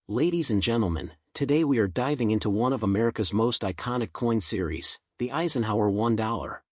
Ladies and gentlemen, today we are diving into one of America's most iconic coin series, the Eisenhower $1.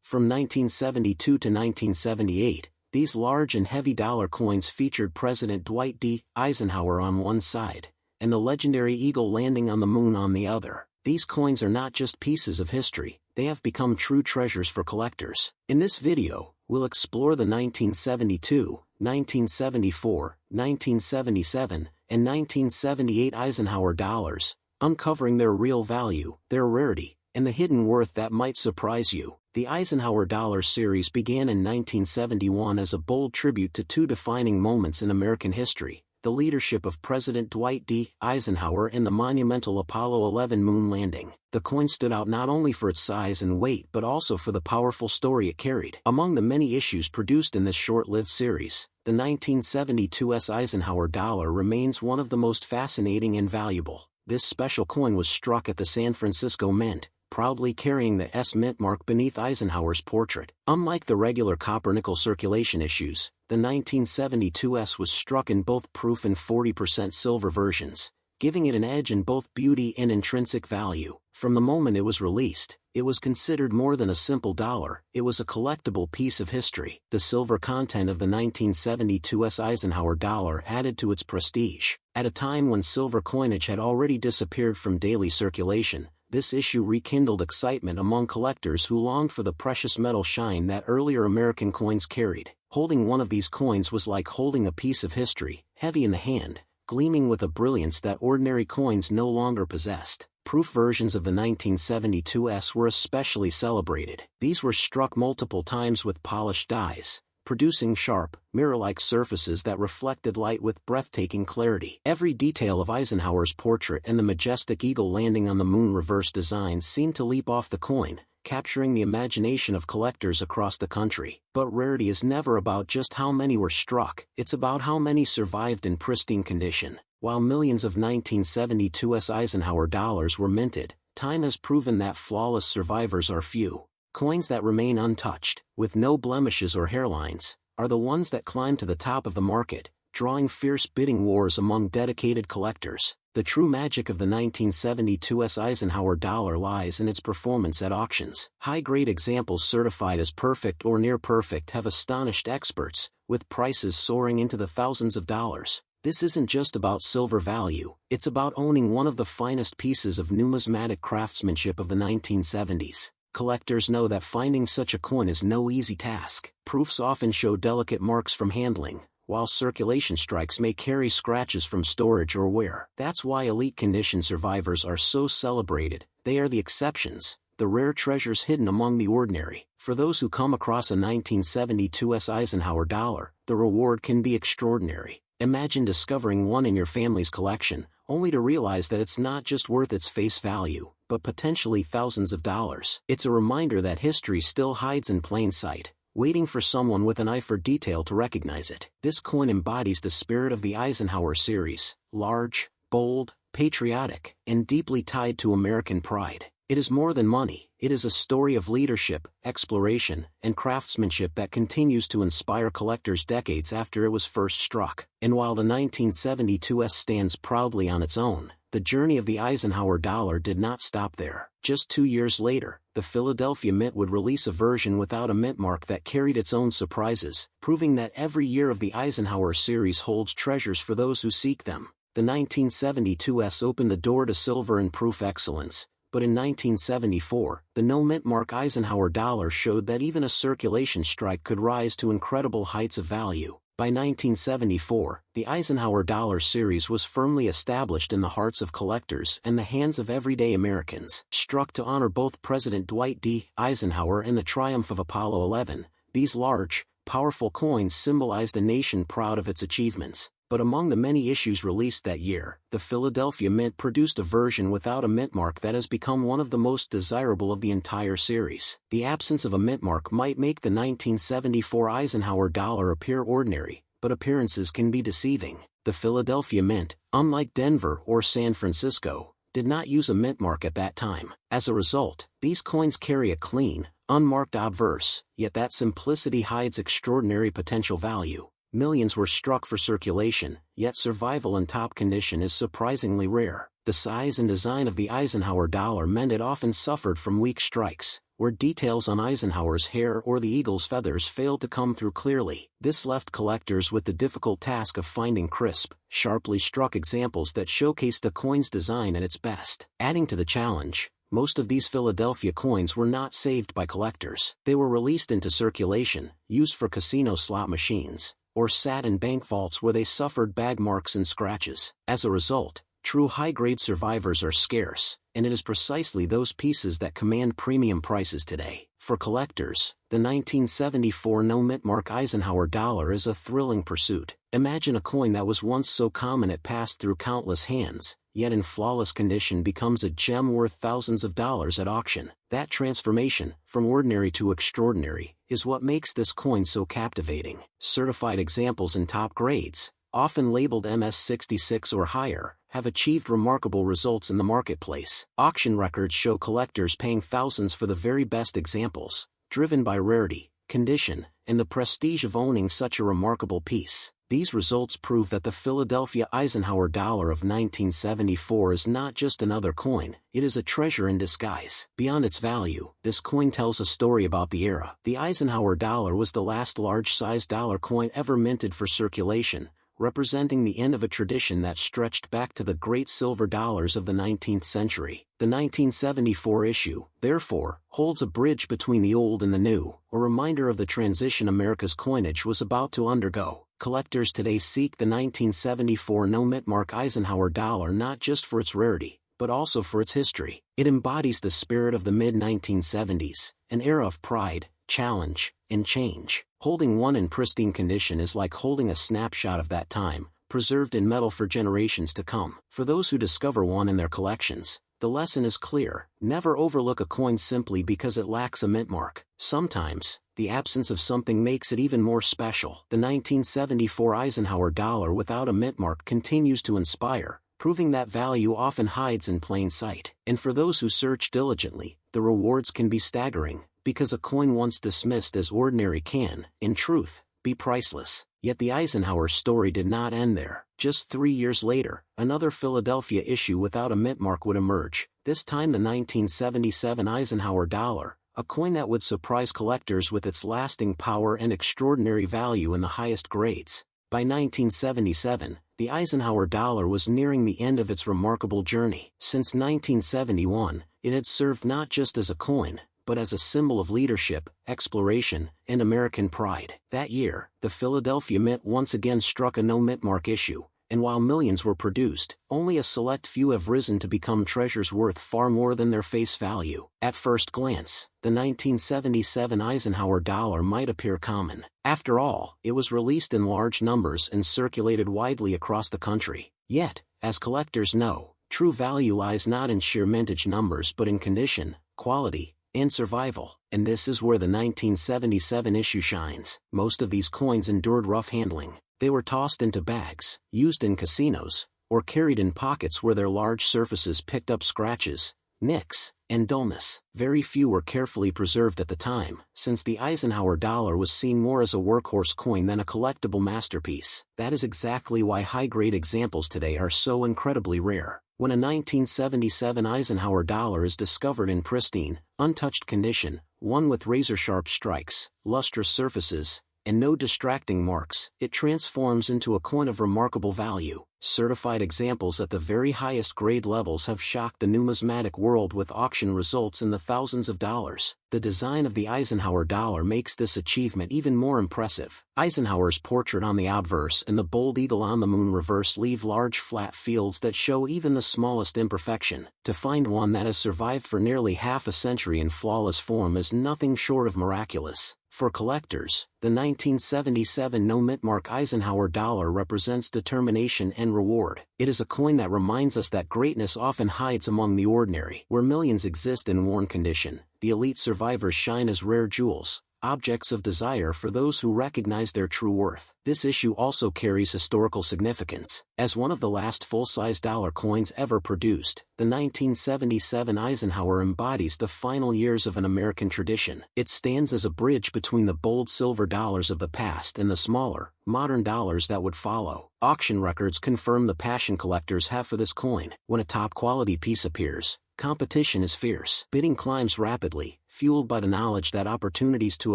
From 1972 to 1978, these large and heavy dollar coins featured President Dwight D. Eisenhower on one side, and the legendary eagle landing on the moon on the other. These coins are not just pieces of history, they have become true treasures for collectors. In this video, we'll explore the 1972, 1974, 1977, and 1978 Eisenhower dollars, uncovering their real value, their rarity, and the hidden worth that might surprise you. The Eisenhower Dollar series began in 1971 as a bold tribute to two defining moments in American history: the leadership of President Dwight D. Eisenhower and the monumental Apollo 11 moon landing. The coin stood out not only for its size and weight but also for the powerful story it carried. Among the many issues produced in this short-lived series, the 1972 Eisenhower Dollar remains one of the most fascinating and valuable. This special coin was struck at the San Francisco Mint, proudly carrying the S mint mark beneath Eisenhower's portrait. Unlike the regular copper-nickel circulation issues, the 1972 S was struck in both proof and 40% silver versions, giving it an edge in both beauty and intrinsic value. From the moment it was released, it was considered more than a simple dollar, it was a collectible piece of history. The silver content of the 1972 Eisenhower dollar added to its prestige. At a time when silver coinage had already disappeared from daily circulation, this issue rekindled excitement among collectors who longed for the precious metal shine that earlier American coins carried. Holding one of these coins was like holding a piece of history, heavy in the hand, gleaming with a brilliance that ordinary coins no longer possessed. Proof versions of the 1972 S were especially celebrated. These were struck multiple times with polished dies, producing sharp, mirror-like surfaces that reflected light with breathtaking clarity. Every detail of Eisenhower's portrait and the majestic eagle landing on the moon reverse designs seemed to leap off the coin, capturing the imagination of collectors across the country. But rarity is never about just how many were struck, it's about how many survived in pristine condition. While millions of 1972 Eisenhower dollars were minted, time has proven that flawless survivors are few. Coins that remain untouched, with no blemishes or hairlines, are the ones that climb to the top of the market, drawing fierce bidding wars among dedicated collectors. The true magic of the 1972 Eisenhower dollar lies in its performance at auctions. High-grade examples certified as perfect or near perfect have astonished experts, with prices soaring into the thousands of dollars. This isn't just about silver value, it's about owning one of the finest pieces of numismatic craftsmanship of the 1970s. Collectors know that finding such a coin is no easy task. Proofs often show delicate marks from handling, while circulation strikes may carry scratches from storage or wear. That's why elite condition survivors are so celebrated. They are the exceptions, the rare treasures hidden among the ordinary. For those who come across a 1972 Eisenhower dollar, the reward can be extraordinary. Imagine discovering one in your family's collection, only to realize that it's not just worth its face value, but potentially thousands of dollars. It's a reminder that history still hides in plain sight, waiting for someone with an eye for detail to recognize it. This coin embodies the spirit of the Eisenhower series: large, bold, patriotic, and deeply tied to American pride. It is more than money, it is a story of leadership, exploration, and craftsmanship that continues to inspire collectors decades after it was first struck. And while the 1972 S stands proudly on its own, the journey of the Eisenhower dollar did not stop there. Just 2 years later, the Philadelphia Mint would release a version without a mint mark that carried its own surprises, proving that every year of the Eisenhower series holds treasures for those who seek them. The 1972 S opened the door to silver and proof excellence, but in 1974, the no-mint mark Eisenhower dollar showed that even a circulation strike could rise to incredible heights of value. By 1974, the Eisenhower Dollar series was firmly established in the hearts of collectors and the hands of everyday Americans. Struck to honor both President Dwight D. Eisenhower and the triumph of Apollo 11, these large, powerful coins symbolized a nation proud of its achievements. But among the many issues released that year, the Philadelphia Mint produced a version without a mint mark that has become one of the most desirable of the entire series. The absence of a mint mark might make the 1974 Eisenhower dollar appear ordinary, but appearances can be deceiving. The Philadelphia Mint, unlike Denver or San Francisco, did not use a mint mark at that time. As a result, these coins carry a clean, unmarked obverse, yet that simplicity hides extraordinary potential value. Millions were struck for circulation, yet survival in top condition is surprisingly rare. The size and design of the Eisenhower dollar meant it often suffered from weak strikes, where details on Eisenhower's hair or the eagle's feathers failed to come through clearly. This left collectors with the difficult task of finding crisp, sharply struck examples that showcased the coin's design at its best. Adding to the challenge, most of these Philadelphia coins were not saved by collectors. They were released into circulation, used for casino slot machines, or sat in bank vaults where they suffered bag marks and scratches. As a result, true high-grade survivors are scarce, and it is precisely those pieces that command premium prices today. For collectors, the 1974 no-mintmark Eisenhower dollar is a thrilling pursuit. Imagine a coin that was once so common it passed through countless hands, yet in flawless condition becomes a gem worth thousands of dollars at auction. That transformation, from ordinary to extraordinary, is what makes this coin so captivating. Certified examples in top grades, often labeled MS66 or higher, have achieved remarkable results in the marketplace. Auction records show collectors paying thousands for the very best examples, driven by rarity, condition, and the prestige of owning such a remarkable piece. These results prove that the Philadelphia Eisenhower dollar of 1974 is not just another coin, it is a treasure in disguise. Beyond its value, this coin tells a story about the era. The Eisenhower dollar was the last large-sized dollar coin ever minted for circulation, representing the end of a tradition that stretched back to the great silver dollars of the 19th century. The 1974 issue, therefore, holds a bridge between the old and the new, a reminder of the transition America's coinage was about to undergo. Collectors today seek the 1974 no-mintmark Eisenhower dollar not just for its rarity, but also for its history. It embodies the spirit of the mid-1970s, an era of pride, challenge, and change. Holding one in pristine condition is like holding a snapshot of that time, preserved in metal for generations to come. For those who discover one in their collections, the lesson is clear: never overlook a coin simply because it lacks a mint mark. Sometimes, the absence of something makes it even more special. The 1974 Eisenhower dollar without a mint mark continues to inspire, proving that value often hides in plain sight. And for those who search diligently, the rewards can be staggering, because a coin once dismissed as ordinary can, in truth, be priceless. Yet the Eisenhower story did not end there. Just 3 years later, another Philadelphia issue without a mint mark would emerge, this time the 1977 Eisenhower dollar, a coin that would surprise collectors with its lasting power and extraordinary value in the highest grades. By 1977, the Eisenhower dollar was nearing the end of its remarkable journey. Since 1971, it had served not just as a coin, but as a symbol of leadership, exploration, and American pride. That year, the Philadelphia Mint once again struck a no-mintmark issue, and while millions were produced, only a select few have risen to become treasures worth far more than their face value. At first glance, the 1977 Eisenhower dollar might appear common. After all, it was released in large numbers and circulated widely across the country. Yet, as collectors know, true value lies not in sheer mintage numbers but in condition, quality, and survival. And this is where the 1977 issue shines. Most of these coins endured rough handling. They were tossed into bags, used in casinos, or carried in pockets where their large surfaces picked up scratches, nicks, and dullness. Very few were carefully preserved at the time, since the Eisenhower dollar was seen more as a workhorse coin than a collectible masterpiece. That is exactly why high-grade examples today are so incredibly rare. When a 1977 Eisenhower dollar is discovered in pristine, untouched condition, one with razor-sharp strikes, lustrous surfaces, and no distracting marks, it transforms into a coin of remarkable value. Certified examples at the very highest grade levels have shocked the numismatic world with auction results in the thousands of dollars. The design of the Eisenhower dollar makes this achievement even more impressive. Eisenhower's portrait on the obverse and the bold eagle on the moon reverse leave large flat fields that show even the smallest imperfection. To find one that has survived for nearly half a century in flawless form is nothing short of miraculous. For collectors, the 1977 no-mintmark Eisenhower dollar represents determination and reward. It is a coin that reminds us that greatness often hides among the ordinary. Where millions exist in worn condition, the elite survivors shine as rare jewels, objects of desire for those who recognize their true worth. This issue also carries historical significance. As one of the last full-size dollar coins ever produced, the 1977 Eisenhower embodies the final years of an American tradition. It stands as a bridge between the bold silver dollars of the past and the smaller, modern dollars that would follow. Auction records confirm the passion collectors have for this coin. When a top-quality piece appears, competition is fierce. Bidding climbs rapidly, fueled by the knowledge that opportunities to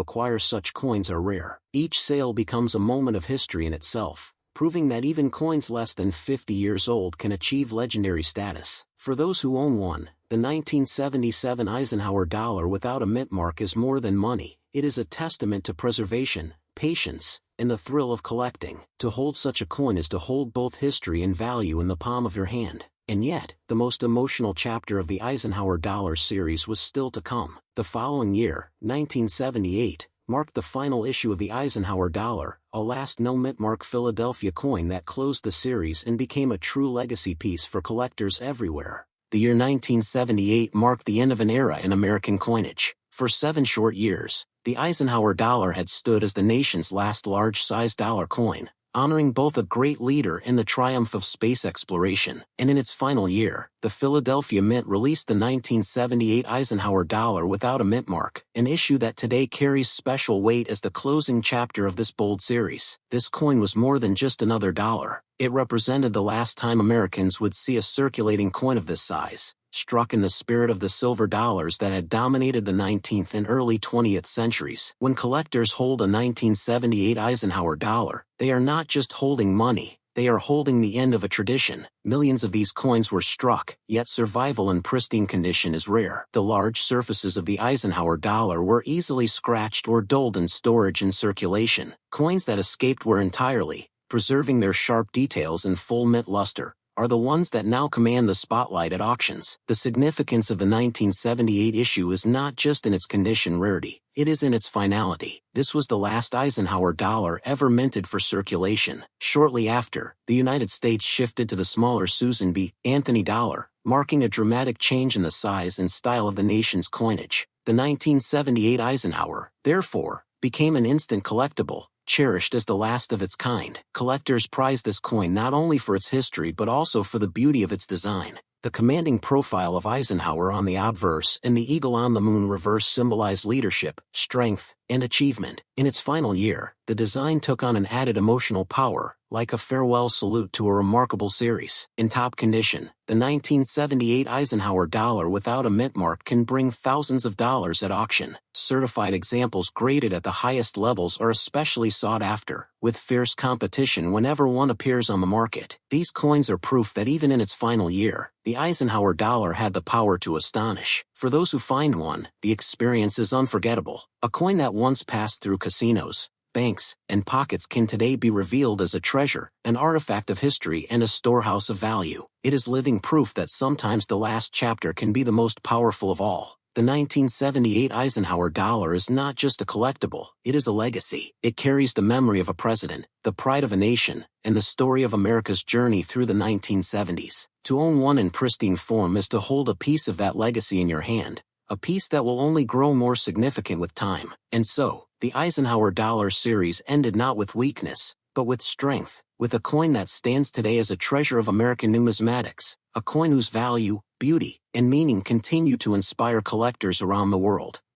acquire such coins are rare. Each sale becomes a moment of history in itself, proving that even coins less than 50 years old can achieve legendary status. For those who own one, the 1977 Eisenhower Dollar without a mint mark is more than money. It is a testament to preservation, patience, and the thrill of collecting. To hold such a coin is to hold both history and value in the palm of your hand. And yet, the most emotional chapter of the Eisenhower Dollar series was still to come. The following year, 1978, marked the final issue of the Eisenhower Dollar, a last no-mint-mark Philadelphia coin that closed the series and became a true legacy piece for collectors everywhere. The year 1978 marked the end of an era in American coinage. For 7 short years, the Eisenhower Dollar had stood as the nation's last large-sized dollar coin, honoring both a great leader and the triumph of space exploration. And in its final year, the Philadelphia Mint released the 1978 Eisenhower Dollar without a mint mark, an issue that today carries special weight as the closing chapter of this bold series. This coin was more than just another dollar. It represented the last time Americans would see a circulating coin of this size, struck in the spirit of the silver dollars that had dominated the 19th and early 20th centuries. When collectors hold a 1978 Eisenhower Dollar, they are not just holding money, they are holding the end of a tradition. Millions of these coins were struck, yet survival in pristine condition is rare. The large surfaces of the Eisenhower Dollar were easily scratched or dulled in storage and circulation. Coins that escaped were entirely, preserving their sharp details and full mint luster, are the ones that now command the spotlight at auctions. The significance of the 1978 issue is not just in its condition rarity, it is in its finality. This was the last Eisenhower Dollar ever minted for circulation. Shortly after, the United States shifted to the smaller Susan B. Anthony Dollar, marking a dramatic change in the size and style of the nation's coinage. The 1978 Eisenhower, therefore, became an instant collectible, cherished as the last of its kind. Collectors prize this coin not only for its history but also for the beauty of its design. The commanding profile of Eisenhower on the obverse and the eagle on the moon reverse symbolize leadership, strength, and achievement. In its final year, the design took on an added emotional power, like a farewell salute to a remarkable series. In top condition, the 1978 Eisenhower Dollar without a mint mark can bring thousands of dollars at auction. Certified examples graded at the highest levels are especially sought after, with fierce competition whenever one appears on the market. These coins are proof that even in its final year, the Eisenhower Dollar had the power to astonish. For those who find one, the experience is unforgettable. A coin that once passed through casinos, banks, and pockets can today be revealed as a treasure, an artifact of history and a storehouse of value. It is living proof that sometimes the last chapter can be the most powerful of all. The 1978 Eisenhower Dollar is not just a collectible, it is a legacy. It carries the memory of a president, the pride of a nation, and the story of America's journey through the 1970s. To own one in pristine form is to hold a piece of that legacy in your hand, a piece that will only grow more significant with time. And so, the Eisenhower Dollar series ended not with weakness, but with strength, with a coin that stands today as a treasure of American numismatics, a coin whose value, beauty, and meaning continue to inspire collectors around the world.